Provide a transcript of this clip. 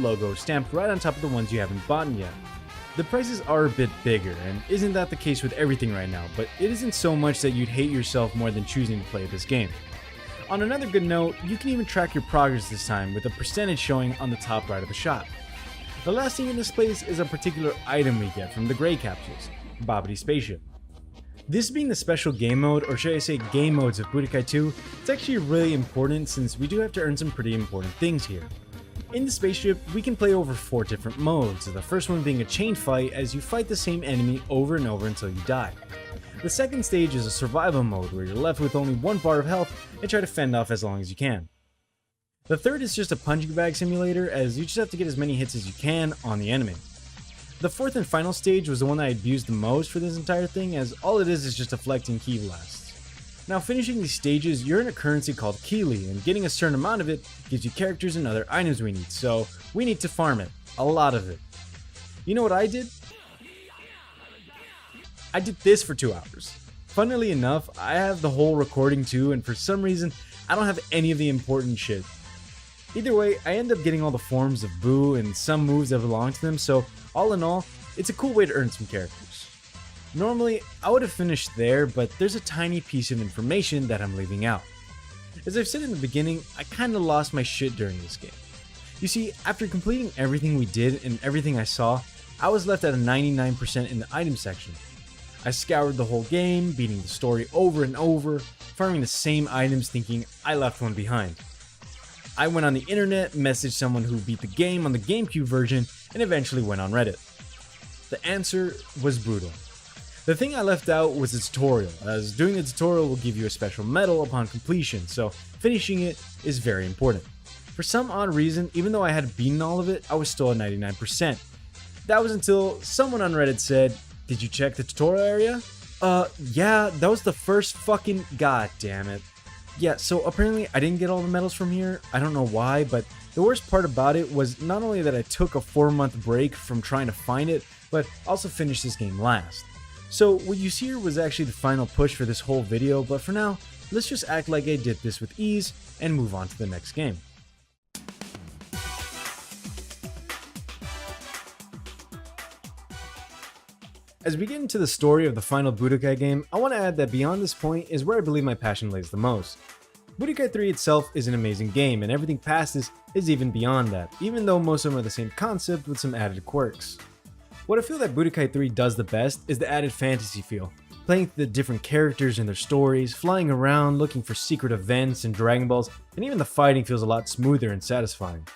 logo stamped right on top of the ones you haven't bought yet. The prices are a bit bigger, and isn't that the case with everything right now, but it isn't so much that you'd hate yourself more than choosing to play this game. On another good note, you can even track your progress this time with a percentage showing on the top right of the shop. The last thing in this place is a particular item we get from the Grey Capsules, Babidi Spaceship. This being the special game mode, or should I say game modes of Budokai 2, it's actually really important since we do have to earn some pretty important things here. In the spaceship, we can play over 4 different modes, the first one being a chain fight as you fight the same enemy over and over until you die. The second stage is a survival mode where you're left with only 1 bar of health and try to fend off as long as you can. The third is just a punching bag simulator as you just have to get as many hits as you can on the enemy. The fourth and final stage was the one I abused the most for this entire thing as all it is just deflecting ki blasts. Now finishing these stages, you're in a currency called Keely and getting a certain amount of it gives you characters and other items we need, so we need to farm it. A lot of it. You know what I did? I did this for 2 hours. Funnily enough, I have the whole recording too, and for some reason, I don't have any of the important shit. Either way, I end up getting all the forms of Boo and some moves that belong to them, so all in all, it's a cool way to earn some characters. Normally, I would have finished there, but there's a tiny piece of information that I'm leaving out. As I've said in the beginning, I kinda lost my shit during this game. You see, after completing everything we did and everything I saw, I was left at a 99% in the item section. I scoured the whole game, beating the story over and over, farming the same items thinking I left one behind. I went on the internet, messaged someone who beat the game on the GameCube version, and eventually went on Reddit. The answer was brutal. The thing I left out was the tutorial, as doing the tutorial will give you a special medal upon completion, so finishing it is very important. For some odd reason, even though I had beaten all of it, I was still at 99%. That was until someone on Reddit said, "Did you check the tutorial area?" Yeah, that was the first fucking... God damn it. Yeah, so apparently I didn't get all the medals from here. I don't know why, but the worst part about it was not only that I took a 4-month break from trying to find it, but also finished this game last. So what you see here was actually the final push for this whole video, but for now, let's just act like I did this with ease and move on to the next game. As we get into the story of the final Budokai game, I want to add that beyond this point is where I believe my passion lays the most. Budokai 3 itself is an amazing game, and everything past this is even beyond that, even though most of them are the same concept with some added quirks. What I feel that Budokai 3 does the best is the added fantasy feel. Playing the different characters and their stories, flying around, looking for secret events and Dragon Balls, and even the fighting feels a lot smoother and satisfying.